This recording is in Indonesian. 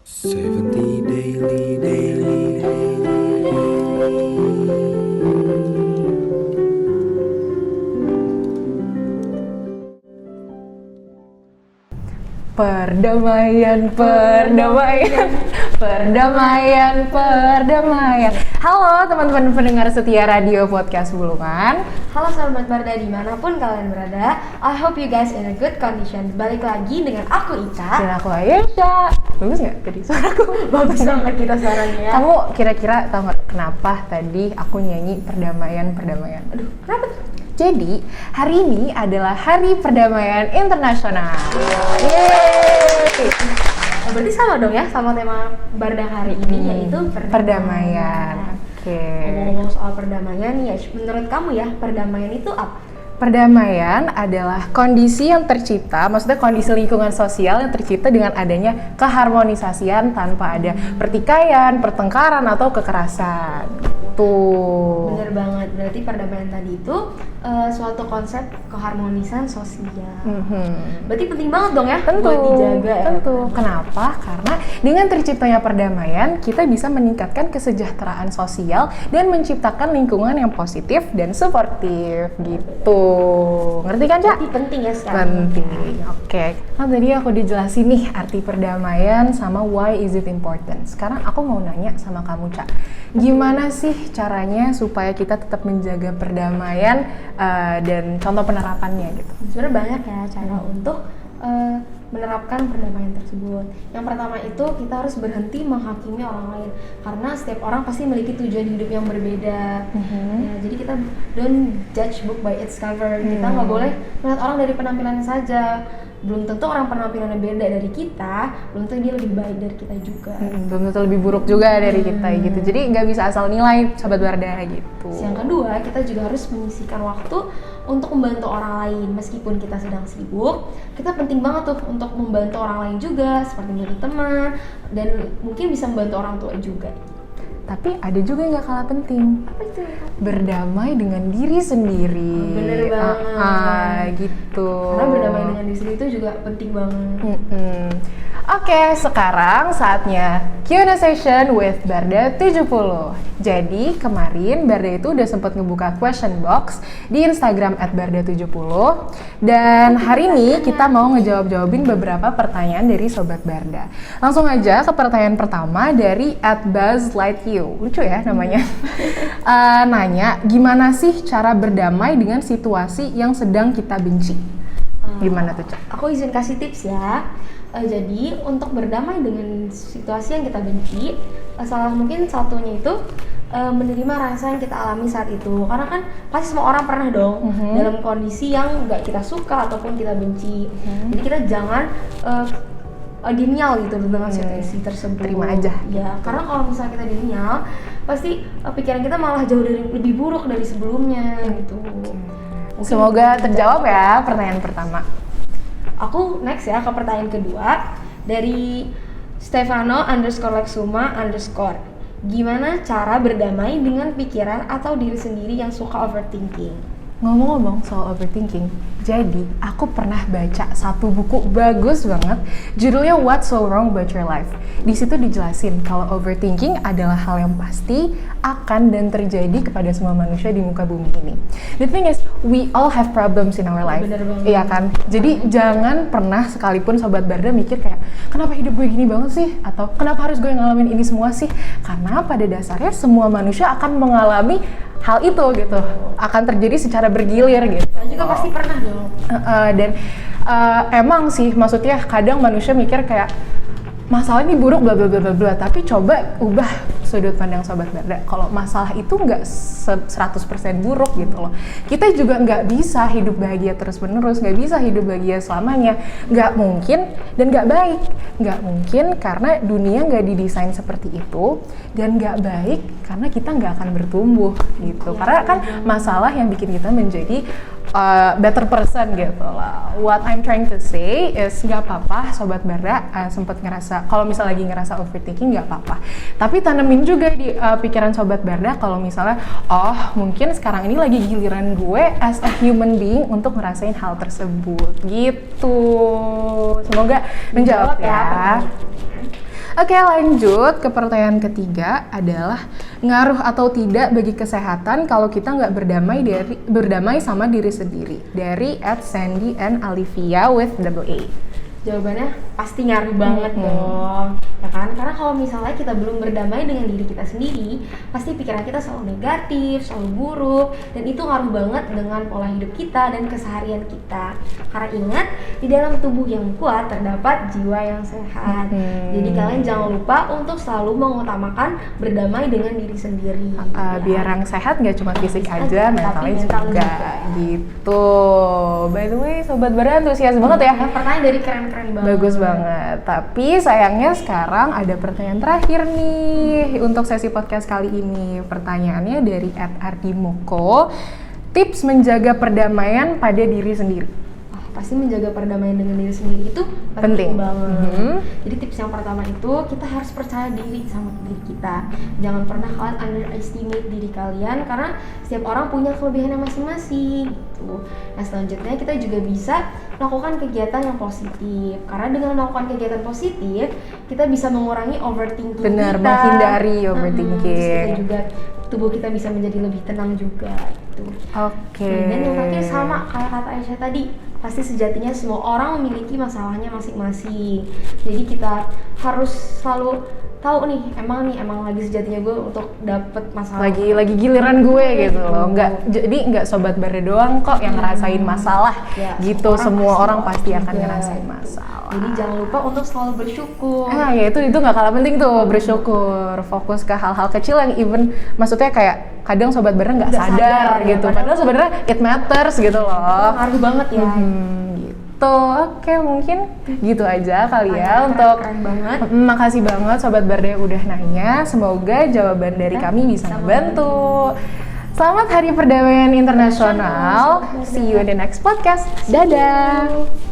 70 daily. Perdamaian. Halo teman-teman pendengar setia radio podcast Bulungan. Halo sahabat Barda dimanapun kalian berada. I hope you guys in a good condition. Balik lagi dengan aku Ica. Dan aku Ayesha. Bagus nggak tadi suaraku? Bagus banget kita suaranya ya. Kamu kira-kira tahu nggak kenapa tadi aku nyanyi perdamaian? Aduh, kenapa tuh? Jadi, hari ini adalah Hari Perdamaian Internasional. Yeay! Berarti sama dong ya sama tema Barda hari ini yaitu Perdamaian. Oke. Ngomong-ngomong soal perdamaian ya, menurut kamu ya perdamaian itu apa? Perdamaian adalah kondisi yang tercipta, maksudnya kondisi lingkungan sosial yang tercipta dengan adanya keharmonisasian tanpa ada pertikaian, pertengkaran, atau kekerasan. Tuh. Bener banget, berarti perdamaian tadi itu suatu konsep keharmonisan sosial. Berarti penting banget dong ya Tentu, buat dijaga ya. tentu. Kenapa? Karena dengan terciptanya perdamaian, kita bisa meningkatkan kesejahteraan sosial dan menciptakan lingkungan yang positif dan suportif gitu. Ngerti kan, Cak? Berarti penting ya sekarang. Penting. Oke. Nah, tadi aku dijelasin nih arti perdamaian sama why is it important. Sekarang aku mau nanya sama kamu, Cak. Gimana sih caranya supaya kita tetap menjaga perdamaian dan contoh penerapannya gitu? Sebenarnya banyak ya cara untuk menerapkan perdamaian tersebut. Yang pertama itu kita harus berhenti menghakimi orang lain karena setiap orang pasti memiliki tujuan hidup yang berbeda. Ya, jadi kita don't judge book by its cover. Kita nggak boleh melihat orang dari penampilannya saja. Belum tentu orang penampilannya beda dari kita, belum tentu dia lebih baik dari kita juga. Belum tentu lebih buruk juga dari kita gitu. Jadi nggak bisa asal nilai, Sobat Barda gitu. Yang kedua, kita juga harus menyisihkan waktu untuk membantu orang lain. Meskipun kita sedang sibuk, kita penting banget tuh untuk membantu orang lain juga, seperti membantu teman, dan mungkin bisa membantu orang tua juga. Tapi ada juga yang gak kalah penting, Apa itu? berdamai dengan diri sendiri. Bener banget. Gitu. Karena berdamai dengan diri sendiri itu juga penting banget. Oke, sekarang saatnya Q&A session with Barda 70. Jadi kemarin Barda itu udah sempat ngebuka question box di Instagram @barda70. Dan hari ini kita mau ngejawab-jawabin beberapa pertanyaan dari Sobat Barda. Langsung aja ke pertanyaan pertama dari @buzzlightyu. Lucu ya namanya. Nanya, gimana sih cara berdamai dengan situasi yang sedang kita benci? Gimana tuh, Cak? Aku izin kasih tips ya. Jadi untuk berdamai dengan situasi yang kita benci, salah mungkin satunya itu menerima rasa yang kita alami saat itu. Karena kan pasti semua orang pernah dong dalam kondisi yang nggak kita suka ataupun kita benci. Jadi kita jangan denial gitu dengan situasi tersebut. Terima aja. Ya, karena kalau misalnya kita denial, pasti pikiran kita malah jauh lebih buruk dari sebelumnya gitu. Semoga terjawab ya pertanyaan pertama. Aku next ya ke pertanyaan kedua dari Stefano_Lexuma_. Gimana cara berdamai dengan pikiran atau diri sendiri yang suka overthinking? Ngomong-ngomong soal overthinking, jadi aku pernah baca satu buku bagus banget, judulnya What's So Wrong About Your Life. Di situ dijelasin kalau overthinking adalah hal yang pasti akan dan terjadi kepada semua manusia di muka bumi ini. The thing is, we all have problems in our life. Bener banget. Iya kan? Jadi jangan pernah sekalipun Sobat Barda mikir kayak, kenapa hidup gue gini banget sih? Atau kenapa harus gue ngalamin ini semua sih? Karena pada dasarnya semua manusia akan mengalami hal itu gitu, akan terjadi secara bergilir gitu. Saya juga pasti pernah dong. Dan emang sih, maksudnya kadang manusia mikir kayak masalah ini buruk bla bla bla bla bla, tapi coba ubah sudut pandang Sobat Barda. Kalau masalah itu nggak 100% buruk gitu loh. Kita juga nggak bisa hidup bahagia terus-menerus, nggak bisa hidup bahagia selamanya. Nggak mungkin dan nggak baik. Nggak mungkin karena dunia nggak didesain seperti itu, dan nggak baik karena kita nggak akan bertumbuh gitu. Karena kan masalah yang bikin kita menjadi better person gitu lah. What I'm trying to say is nggak apa-apa Sobat Barda sempat ngerasa, kalau misalnya lagi ngerasa overthinking nggak apa-apa. Tapi tanemin juga di pikiran Sobat Barda kalau misalnya, oh mungkin sekarang ini lagi giliran gue as a human being untuk ngerasain hal tersebut gitu. Semoga menjawab ya. Oke, lanjut ke pertanyaan ketiga adalah ngaruh atau tidak bagi kesehatan kalau kita nggak berdamai sama diri sendiri. Dari @Sandy and Olivia with double A. Jawabannya pasti ngaruh banget dong, ya kan? Karena kalau misalnya kita belum berdamai dengan diri kita sendiri, pasti pikiran kita selalu negatif, selalu buruk, dan itu ngaruh banget dengan pola hidup kita dan keseharian kita. Karena ingat, di dalam tubuh yang kuat terdapat jiwa yang sehat. Jadi kalian jangan lupa untuk selalu mengutamakan berdamai dengan diri sendiri. Biar yang sehat nggak cuma fisik aja, mentalnya mental juga. Gitu. By the way, Sobat Barda antusias banget ya. Pertanyaan dari keren banget. Bagus banget. Tapi sayangnya sekarang ada pertanyaan terakhir nih untuk sesi podcast kali ini. Pertanyaannya dari @ardimoko. Tips menjaga perdamaian pada diri sendiri. Pasti menjaga perdamaian dengan diri sendiri itu penting banget. Jadi tips yang pertama itu kita harus percaya diri sama diri kita. Jangan pernah kalian underestimate diri kalian karena setiap orang punya kelebihannya masing-masing gitu. Nah, selanjutnya kita juga bisa melakukan kegiatan yang positif. Karena dengan melakukan kegiatan positif, kita bisa mengurangi overthinking Benar, kita. menghindari overthinking. Terus kita juga tubuh kita bisa menjadi lebih tenang juga gitu. Oke. Dan yang terakhir sama kayak kata Aisyah tadi, pasti sejatinya semua orang memiliki masalahnya masing-masing. Jadi kita harus selalu tahu nih emang lagi sejatinya gue untuk dapet masalah. Lagi giliran gue gitu loh. Nggak Sobat Barda doang kok yang ngerasain masalah. Ya, gitu, semua orang pasti akan juga ngerasain masalah. Jadi jangan lupa untuk selalu bersyukur. Ya itu nggak kalah penting tuh, bersyukur. Fokus ke hal-hal kecil yang even maksudnya kayak kadang Sobat Barda nggak sadar gitu. Padahal sebenarnya it matters gitu loh. Ngaruh banget ya. Gitu. Oke, mungkin gitu aja kali ya untuk keren banget. Makasih banget Sobat Barda yang udah nanya. Semoga jawaban dari kami bisa membantu. Selamat Hari Perdamaian Internasional. See you in the next podcast. Dadah.